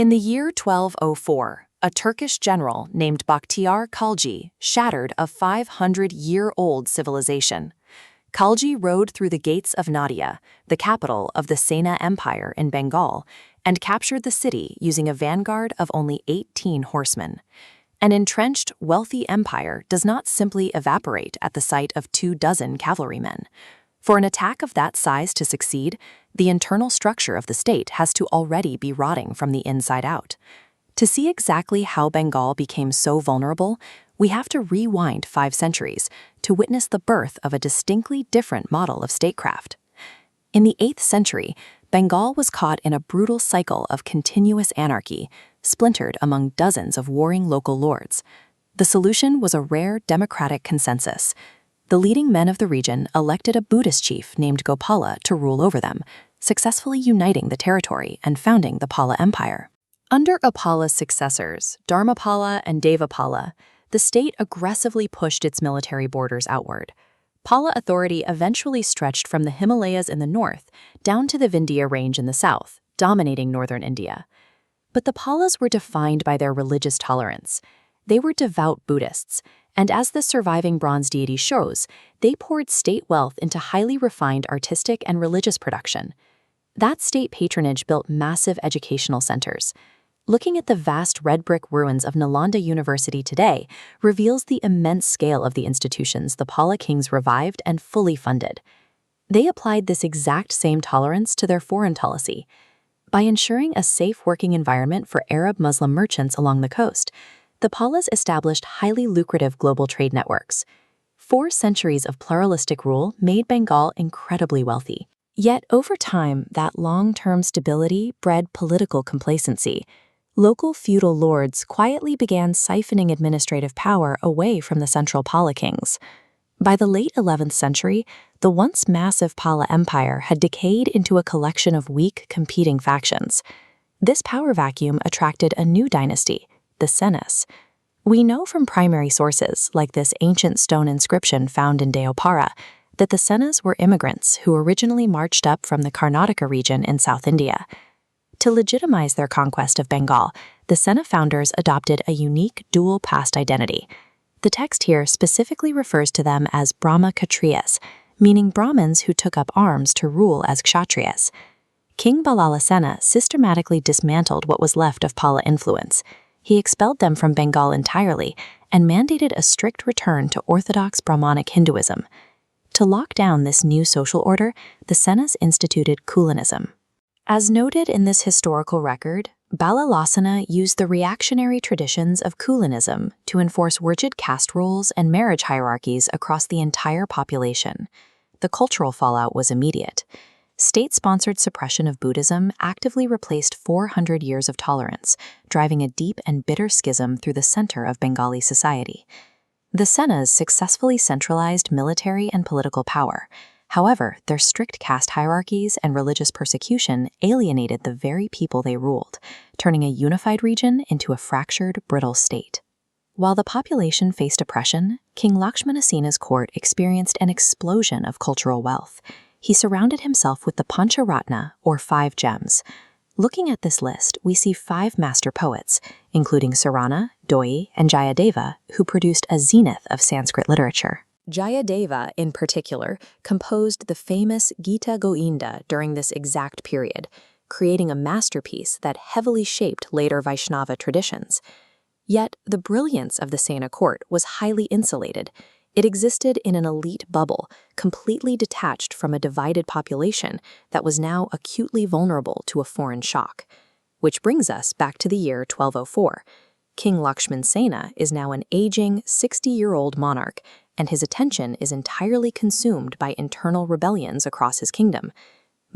In the year 1204, a Turkish general named Bakhtiyar Khalji shattered a 500-year-old civilization. Khalji rode through the gates of Nadia, the capital of the Sena Empire in Bengal, and captured the city using a vanguard of only 18 horsemen. An entrenched, wealthy empire does not simply evaporate at the sight of 24 cavalrymen. For an attack of that size to succeed, the internal structure of the state has to already be rotting from the inside out. To see exactly how Bengal became so vulnerable, we have to rewind 5 centuries to witness the birth of a distinctly different model of statecraft. In the 8th century, Bengal was caught in a brutal cycle of continuous anarchy, splintered among dozens of warring local lords. The solution was a rare democratic consensus. The leading men of the region elected a Buddhist chief named Gopala to rule over them, successfully uniting the territory and founding the Pala Empire. Under Gopala's successors, Dharmapala and Devapala, the state aggressively pushed its military borders outward. Pala authority eventually stretched from the Himalayas in the north down to the Vindhya range in the south, dominating northern India. But the Palas were defined by their religious tolerance. They were devout Buddhists, and as the surviving bronze deity shows, they poured state wealth into highly refined artistic and religious production. That state patronage built massive educational centers. Looking at the vast red brick ruins of Nalanda University today reveals the immense scale of the institutions the Pala kings revived and fully funded. They applied this exact same tolerance to their foreign policy. By ensuring a safe working environment for Arab Muslim merchants along the coast, the Palas established highly lucrative global trade networks. 4 centuries of pluralistic rule made Bengal incredibly wealthy. Yet over time, that long-term stability bred political complacency. Local feudal lords quietly began siphoning administrative power away from the central Pala kings. By the late 11th century, the once massive Pala Empire had decayed into a collection of weak, competing factions. This power vacuum attracted a new dynasty, the Senas. We know from primary sources, like this ancient stone inscription found in Deopara, that the Senas were immigrants who originally marched up from the Karnataka region in South India. To legitimize their conquest of Bengal, the Sena founders adopted a unique dual-caste identity. The text here specifically refers to them as Brahma Kshatriyas, meaning Brahmins who took up arms to rule as Kshatriyas. King Ballala Sena systematically dismantled what was left of Pala influence. He expelled them from Bengal entirely and mandated a strict return to orthodox Brahmanic Hinduism. To lock down this new social order, the Senas instituted Kulanism. As noted in this historical record, Ballalasena used the reactionary traditions of Kulanism to enforce rigid caste rules and marriage hierarchies across the entire population. The cultural fallout was immediate. State-sponsored suppression of Buddhism actively replaced 400 years of tolerance, driving a deep and bitter schism through the center of Bengali society. The Senas successfully centralized military and political power. However, their strict caste hierarchies and religious persecution alienated the very people they ruled, turning a unified region into a fractured, brittle state. While the population faced oppression, King Lakshmanasena's court experienced an explosion of cultural wealth. He surrounded himself with the Pancha Ratna, or 5 gems. Looking at this list, we see 5 master poets, including Sarana, Dhoyi, and Jayadeva, who produced a zenith of Sanskrit literature. Jayadeva, in particular, composed the famous Geeta Govindam during this exact period, creating a masterpiece that heavily shaped later Vaishnava traditions. Yet, the brilliance of the Sena court was highly insulated. It existed in an elite bubble, completely detached from a divided population that was now acutely vulnerable to a foreign shock. Which brings us back to the year 1204. King Lakshmanasena is now an aging, 60-year-old monarch, and his attention is entirely consumed by internal rebellions across his kingdom.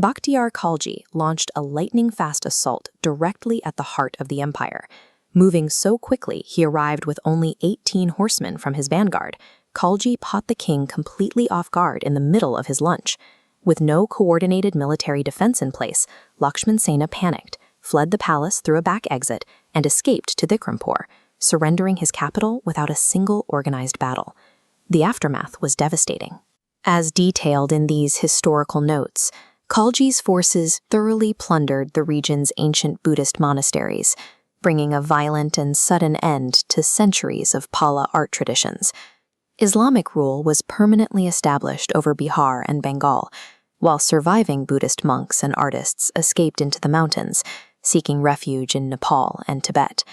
Bakhtiyar Khalji launched a lightning-fast assault directly at the heart of the empire. Moving so quickly, he arrived with only 18 horsemen from his vanguard. Khalji caught the king completely off guard in the middle of his lunch. With no coordinated military defense in place, Lakshmanasena panicked, fled the palace through a back exit, and escaped to Vikrampur, surrendering his capital without a single organized battle. The aftermath was devastating. As detailed in these historical notes, Khalji's forces thoroughly plundered the region's ancient Buddhist monasteries, bringing a violent and sudden end to centuries of Pala art traditions. Islamic rule was permanently established over Bihar and Bengal, while surviving Buddhist monks and artists escaped into the mountains, seeking refuge in Nepal and Tibet.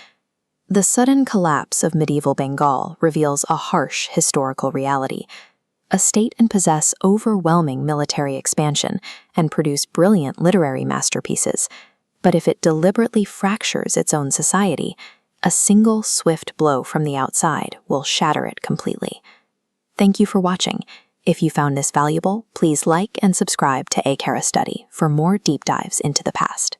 The sudden collapse of medieval Bengal reveals a harsh historical reality. A state can possess overwhelming military expansion and produce brilliant literary masterpieces, but if it deliberately fractures its own society, a single swift blow from the outside will shatter it completely. Thank you for watching. If you found this valuable, please like and subscribe to AKHARA Study for more deep dives into the past.